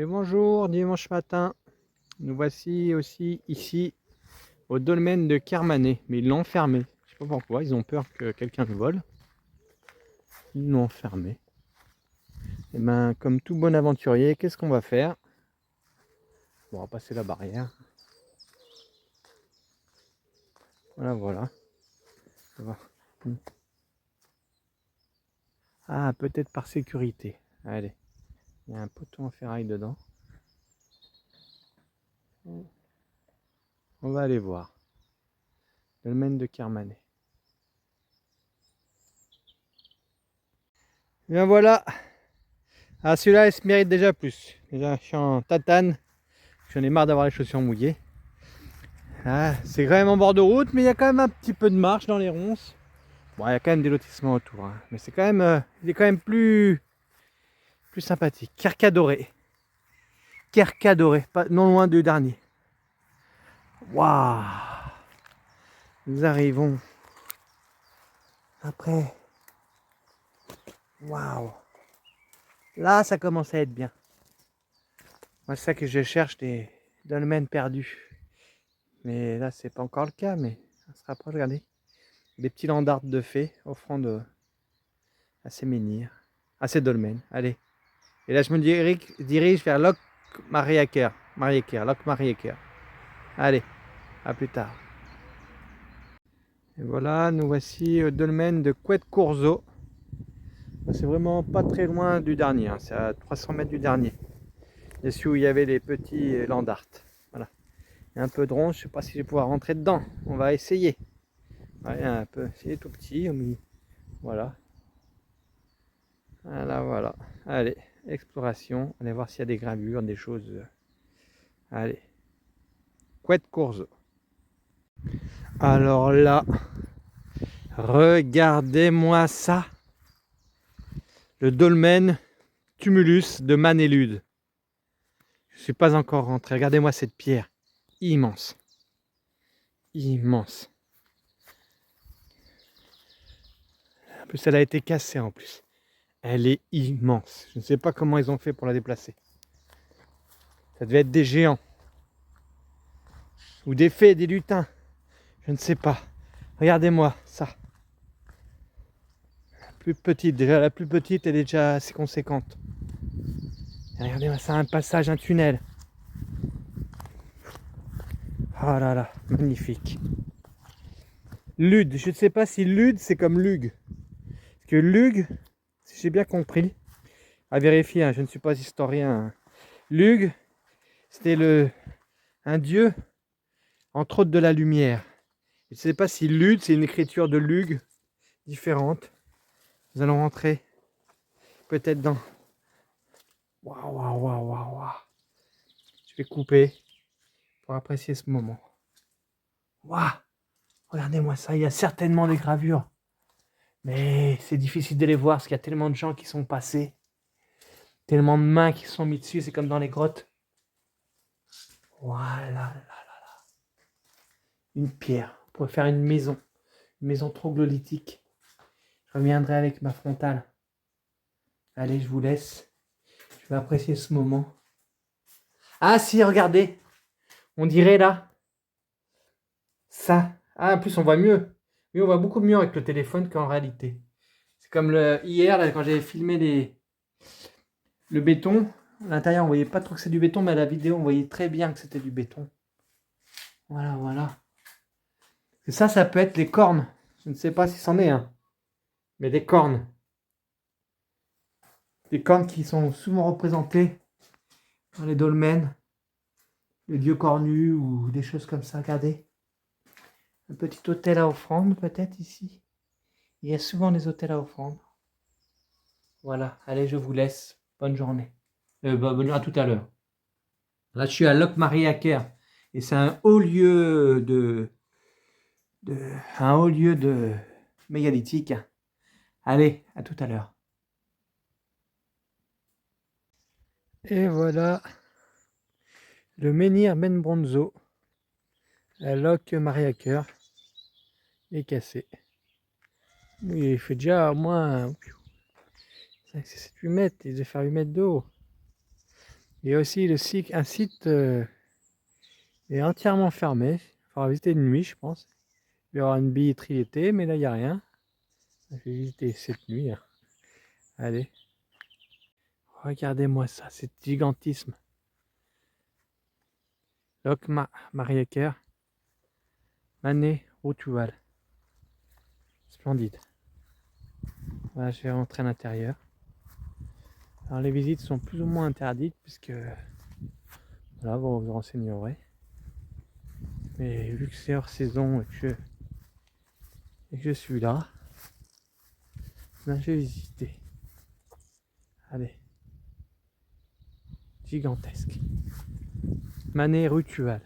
Et bonjour, dimanche matin. Nous voici aussi ici au dolmen de Kermanet. Mais ils l'ont fermé. Je sais pas pourquoi, ils ont peur que quelqu'un le vole. Ils l'ont fermé. Et ben, comme tout bon aventurier, qu'est-ce qu'on va faire? Bon, on va passer la barrière. Voilà, voilà. Ça va. Ah, peut-être par sécurité. Allez, il y a un poteau en ferraille dedans. On va aller voir. Dolmen de Kermanet. Bien voilà. Ah, celui-là, il se mérite déjà plus. Déjà, je suis en tatane. J'en ai marre d'avoir les chaussures mouillées. Ah, c'est quand même en bord de route, mais il y a quand même un petit peu de marche dans les ronces. Bon, il y a quand même des lotissements autour, hein, mais c'est quand même, il est quand même plus sympathique. Kercadoré. Kercadoré, pas non loin du dernier. Waouh! Nous arrivons après. Waouh! Là, ça commence à être bien. Moi, c'est ça que je cherche, des dolmens perdus. Mais là, c'est pas encore le cas, mais on se rapproche, regardez. Des petits landardes de fées offrant à ces menhirs, à ces dolmens. Allez. Et là, je me dirige vers Loch Marieker. Loch Marieker. Allez, à plus tard. Et voilà, nous voici au dolmen de Couët-Courzeau. C'est vraiment pas très loin du dernier, hein. C'est à 300 mètres du dernier. Et celui où il y avait les petits landards. Voilà. Il y a un peu de rond, je sais pas si je vais pouvoir rentrer dedans. On va essayer. Ouais, un peu, c'est tout petit. Voilà. Voilà, voilà. Allez, exploration. Allez voir s'il y a des gravures, des choses. Allez. Couët-Courzeau. Alors là, regardez-moi ça. Le dolmen tumulus de Manélude. Je ne suis pas encore rentré. Regardez-moi cette pierre. Immense. Immense. En plus, elle a été cassée en plus. Elle est immense. Je ne sais pas comment ils ont fait pour la déplacer. Ça devait être des géants. Ou des fées, des lutins. Je ne sais pas. Regardez-moi ça. La plus petite. Déjà, la plus petite, elle est déjà assez conséquente. Et regardez-moi ça, un passage, un tunnel. Oh là là, magnifique. Lude, je ne sais pas si Lude c'est comme Lug. Parce que Lug, si j'ai bien compris, à vérifier, hein, je ne suis pas historien. Hein. Lug, c'était un dieu, entre autres de la lumière. Je ne sais pas si Lude c'est une écriture de Lug différente. Nous allons rentrer peut-être dans. Waouh, waouh, waouh, waouh, waouh. Je vais couper pour apprécier ce moment. Waouh, regardez-moi ça, il y a certainement des gravures. Mais c'est difficile de les voir parce qu'il y a tellement de gens qui sont passés. Tellement de mains qui sont mis dessus, c'est comme dans les grottes. Voilà, là, là. Une pierre. On pourrait faire une maison troglodytique. Je reviendrai avec ma frontale. Allez, je vous laisse. Je vais apprécier ce moment. Ah si, regardez. On dirait là. Ça. Ah, en plus, on voit mieux. Oui, on voit beaucoup mieux avec le téléphone qu'en réalité. C'est comme hier, là, quand j'avais filmé le béton. À l'intérieur, on voyait pas trop que c'est du béton, mais à la vidéo, on voyait très bien que c'était du béton. Voilà, voilà. Et ça peut être les cornes. Je ne sais pas si c'en est un. Mais des cornes. Des cornes qui sont souvent représentées dans les dolmens. Le dieu cornu ou des choses comme ça. Regardez. Un petit hôtel à offrande peut-être ici. Il y a souvent des hôtels à offrande. Voilà. Allez, je vous laisse. Bonne journée. Bonne journée à tout à l'heure. Là, je suis à Loch Marieker. Et c'est un haut lieu de mégalithique. Allez, à tout à l'heure. Et voilà le menhir Benbronzo à Loch Marieker est cassé. Oui, il fait déjà au moins 7-8 mètres, il devait faire 8 mètres de haut. Il y a aussi un site est entièrement fermé. Il faudra visiter de nuit, je pense. Il y aura une billetterie l'été, mais là, il n'y a rien. Je vais visiter cette nuit, hein. Allez. Regardez-moi ça, c'est gigantisme. Loch Marieker, Manet, Routuval. Splendide. Voilà, je vais rentrer à l'intérieur. Alors les visites sont plus ou moins interdites puisque voilà, vous vous renseignerez. Mais vu que c'est hors saison et que je suis là, ben, je vais visiter. Allez. Gigantesque. Manet Rutual.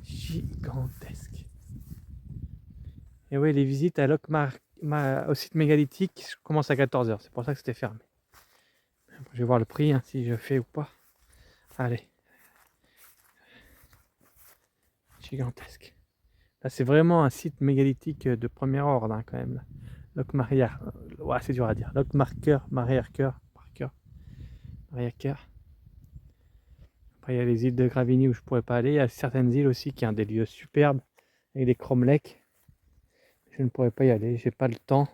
Gigantesque. Et oui, les visites à au site mégalithique commencent à 14 h. C'est pour ça que c'était fermé. Je vais voir le prix, hein, si je fais ou pas. Allez. Gigantesque. Là, c'est vraiment un site mégalithique de premier ordre, hein, quand même. Là. Loch Maria. Ouais, c'est dur à dire. Loch Marieker. Après, il y a les îles de Gravigny où je pourrais pas aller. Il y a certaines îles aussi qui ont des lieux superbes avec des cromlechs. Je ne pourrais pas y aller, j'ai pas le temps.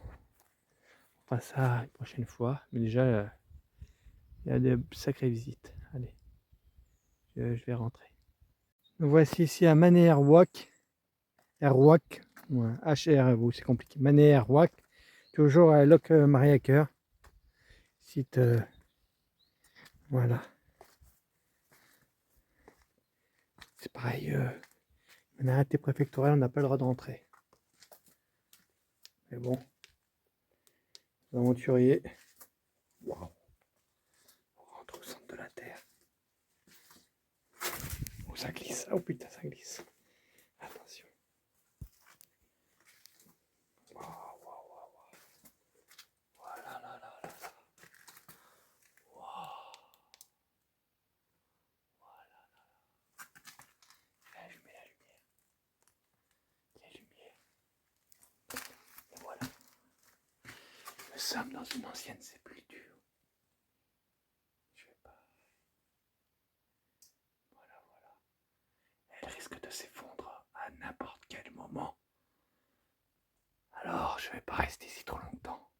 On fera ça une prochaine fois. Mais déjà, il y a des sacrées visites. Allez, je vais rentrer. Nous voici ici à Manet Airwalk. Airwalk, ouais, HR, c'est compliqué. Manet Airwalk, toujours à Loch Marieker. Site, voilà. C'est pareil, un arrêté préfectoral, on n'a pas le droit de rentrer. Mais bon, aventurier. Waouh. On rentre au centre de la Terre. Oh, ça glisse. Oh putain, ça glisse. Attention. Waouh, waouh, waouh. Voilà, là, là, là, là. Waouh. Voilà, là, là. Allumez la lumière. La lumière. Et voilà. Nous sommes dans une ancienne sépulture. Je vais pas. Voilà, voilà. Elle risque de s'effondrer à n'importe quel moment. Alors, je vais pas rester ici trop longtemps.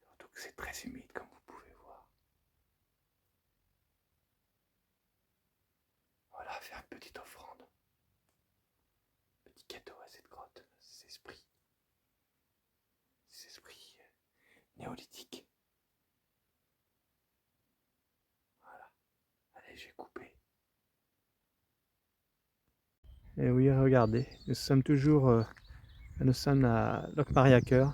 Surtout que c'est très humide, comme vous pouvez voir. Voilà, faire une petite offrande. Petit cadeau à cette grotte, ces esprits. Ces esprits néolithiques. Voilà. Allez, j'ai coupé. Et oui, regardez, nous sommes toujours nous sommes à Loch Marieker.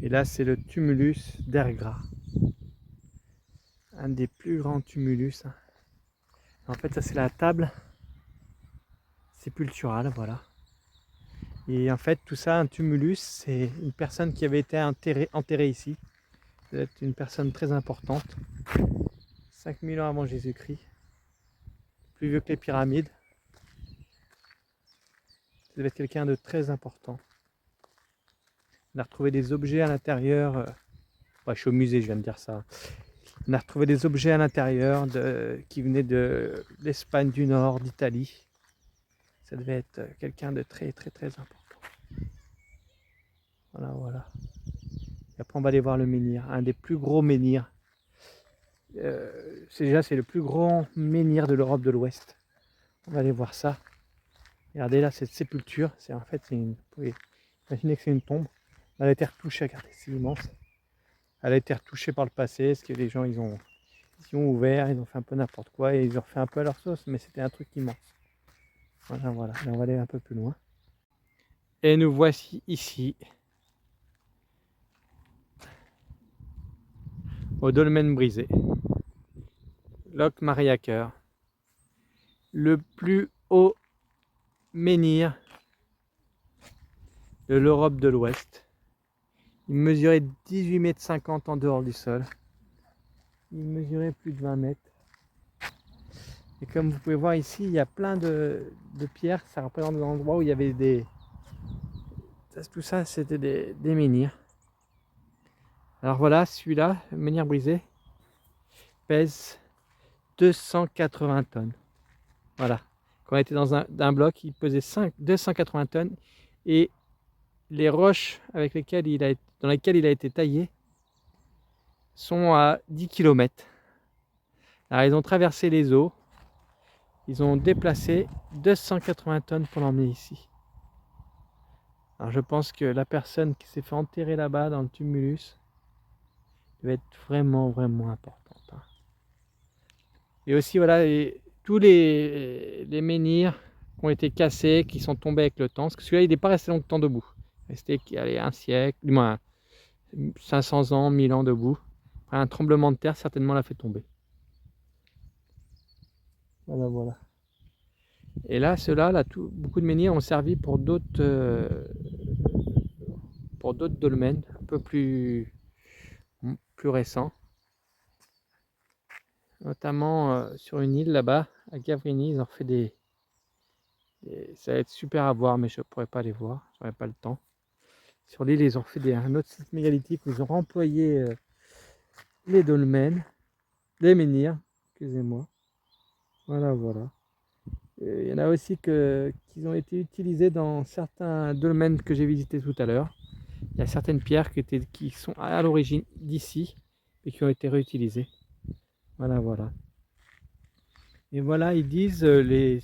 Et là, c'est le tumulus d'Ergra. Un des plus grands tumulus. En fait, ça, c'est la table sépulturale, voilà. Et en fait, tout ça, un tumulus, c'est une personne qui avait été enterrée ici. C'est une personne très importante. 5000 ans avant Jésus-Christ. Plus vieux que les pyramides. Ça devait être quelqu'un de très important. On a retrouvé des objets à l'intérieur. Ouais, je suis au musée, je viens de dire ça. On a retrouvé des objets à l'intérieur qui venaient de l'Espagne du Nord, d'Italie. Ça devait être quelqu'un de très très très important. Voilà, voilà. Et après, on va aller voir le menhir, un des plus gros menhirs. C'est le plus grand menhir de l'Europe de l'Ouest. On va aller voir ça. Regardez là, cette sépulture, en fait, vous pouvez imaginer que c'est une tombe. Elle a été retouchée, regardez, c'est immense. Elle a été retouchée par le passé, parce que les gens, ils ont ouvert, ils ont fait un peu n'importe quoi, et ils ont fait un peu à leur sauce, mais c'était un truc immense. Voilà, voilà. Là, on va aller un peu plus loin. Et nous voici ici, au dolmen brisé. Loch Marieker. Le plus haut menhir de l'Europe de l'Ouest. Il mesurait 18,50 m en dehors du sol. Il mesurait plus de 20 mètres. Et comme vous pouvez voir ici, il y a plein de pierres. Ça représente des endroits où il y avait des... Tout ça, c'était des menhirs. Alors voilà, celui-là, le menhir brisé. pèse 280 tonnes. Voilà. Quand on était dans un bloc, il pesait 280 tonnes. Et les roches avec lesquelles dans lesquelles il a été taillé sont à 10 km. Alors ils ont traversé les eaux. Ils ont déplacé 280 tonnes pour l'emmener ici. Alors je pense que la personne qui s'est fait enterrer là-bas dans le tumulus devait être vraiment importante. Et aussi voilà, tous les menhirs qui ont été cassés, qui sont tombés avec le temps. Parce que celui-là il n'est pas resté longtemps debout. Il est resté allez, un siècle, du moins 500 ans, 1000 ans debout. Après, un tremblement de terre certainement l'a fait tomber. Voilà. Et là, ceux-là, beaucoup de menhirs ont servi pour d'autres dolmens un peu plus récents. Notamment sur une île là-bas, à Gavrini, ils ont fait ça va être super à voir, mais je ne pourrais pas les voir, je n'aurai pas le temps. Sur l'île, ils ont fait un autre site mégalithique où ils ont remployé les dolmens, les menhirs, excusez-moi. Voilà. Il y en a aussi qui ont été utilisés dans certains dolmens que j'ai visités tout à l'heure. Il y a certaines pierres qui sont à l'origine d'ici et qui ont été réutilisées. Voilà. Et voilà, ils disent les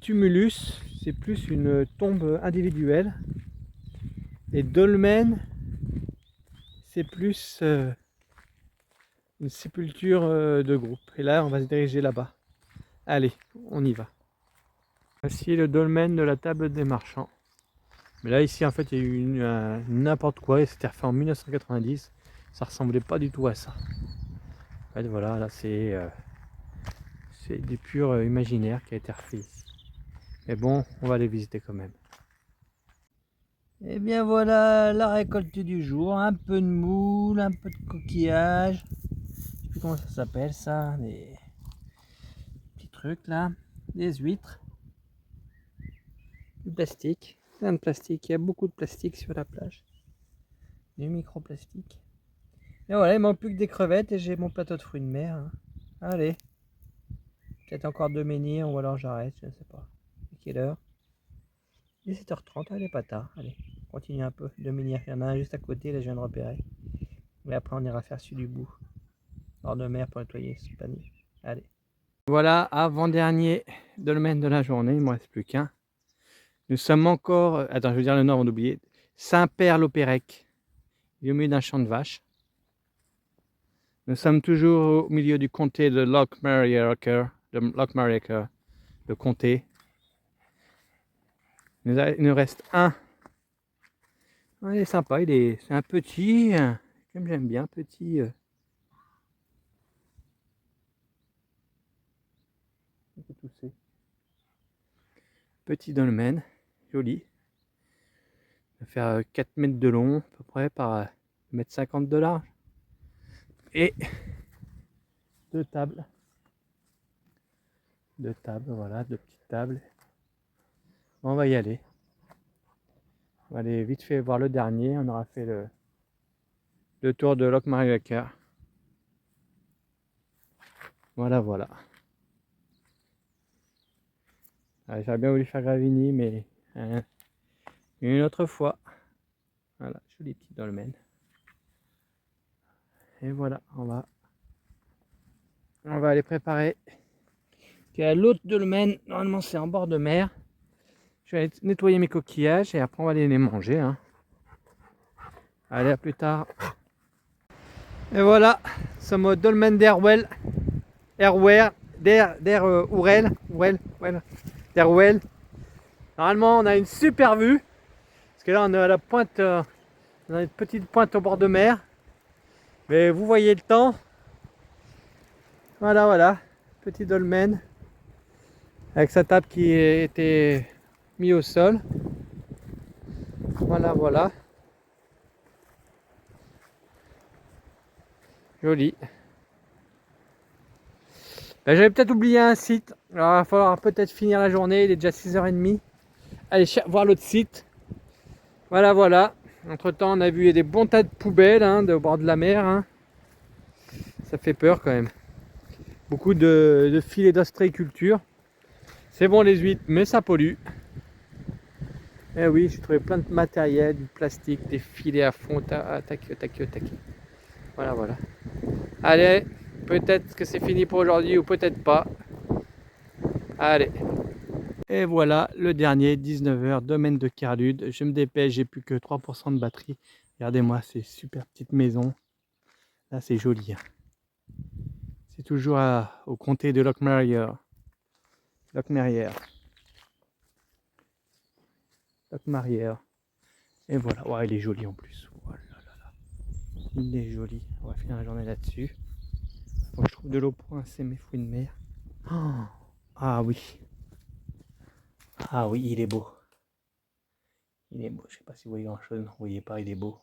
tumulus, c'est plus une tombe individuelle. Et dolmen, c'est plus une sépulture de groupe. Et là, on va se diriger là-bas. Allez, on y va. Voici le dolmen de la table des marchands. Mais là, ici, en fait, il y a eu n'importe quoi. C'était refait en 1990. Ça ressemblait pas du tout à ça. En fait, voilà, là, c'est du pur imaginaire qui a été refait ici. Mais bon, on va aller visiter quand même. Et bien voilà la récolte du jour. Un peu de moules, un peu de coquillages. Je sais plus comment ça s'appelle ça. Des petits trucs là. Des huîtres. Du plastique. Plein de plastique. Il y a beaucoup de plastique sur la plage. Du microplastique. Et voilà, il manque plus que des crevettes et j'ai mon plateau de fruits de mer. Hein. Allez. Peut-être encore 2 menhirs ou alors j'arrête, je ne sais pas. À quelle heure? 17h30, allez, pas tard. Allez, continue un peu. 2 menhirs, il y en a un juste à côté, là je viens de repérer. Mais après on ira faire celui du bout. Hors de mer pour nettoyer ce panier. Allez. Voilà, avant-dernier dolmen de la journée, il ne me reste plus qu'un. Nous sommes encore, attends, je veux dire le nom avant d'oublier, Saint-Père-l'Opérec, au milieu d'un champ de vaches. Nous sommes toujours au milieu du comté de Lochmarriaker, le comté. Il nous reste un. Ouais, il est sympa, c'est un petit, comme j'aime bien, petit. Petit dolmen, joli. Il va faire 4 mètres de long, à peu près, par 1,50 m de large. Et 2 tables. 2 tables, voilà, 2 petites tables. On va y aller. On va aller vite fait voir le dernier. On aura fait le tour de Lochmarriaker. Voilà. J'aurais bien voulu faire Gravini, mais une autre fois. Voilà, joli petit dolmen. Et voilà, on va aller préparer. Il y a l'autre dolmen, normalement c'est en bord de mer. Je vais aller nettoyer mes coquillages et après on va aller les manger. Hein. Allez, à plus tard. Et voilà, nous sommes au dolmen d'Erwell. D'Erwell. Normalement on a une super vue. Parce que là on est à la pointe, on a une petite pointe au bord de mer. Mais vous voyez le temps. Voilà. Petit dolmen. Avec sa table qui était mise au sol. Voilà. Joli. Ben, j'avais peut-être oublié un site. Alors il va falloir peut-être finir la journée. Il est déjà 6h30. Allez voir l'autre site. Voilà. Entre temps on a vu des bons tas de poubelles au bord de la mer. Hein. Ça fait peur quand même. Beaucoup de filets d'ostréiculture. C'est bon les huîtres, mais ça pollue. Eh oui, j'ai trouvé plein de matériel, du plastique, des filets à fond, tac. Voilà, voilà. Allez, peut-être que c'est fini pour aujourd'hui ou peut-être pas. Allez. Et voilà, le dernier, 19h, domaine de Kerlude. Je me dépêche, j'ai plus que 3% de batterie. Regardez-moi ces super petites maisons. Là, c'est joli. Hein. C'est toujours au comté de Lochmarrier. Lochmarrier. Et voilà, ouais, il est joli en plus. Oh là là là. Il est joli. On va finir la journée là-dessus. Faut que je trouve de l'eau pour insérer mes fruits de mer. Oh, ah oui. Ah oui, il est beau. Il est beau. Je sais pas si vous voyez grand chose. Non, vous voyez pas, il est beau.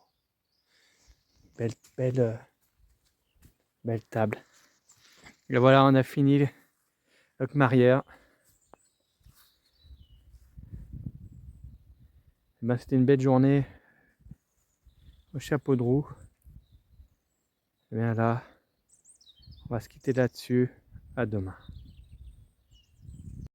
Belle table. Et voilà, on a fini Lochmarrier. Ben, c'était une belle journée au chapeau de roue. Et bien là, on va se quitter là-dessus. À demain.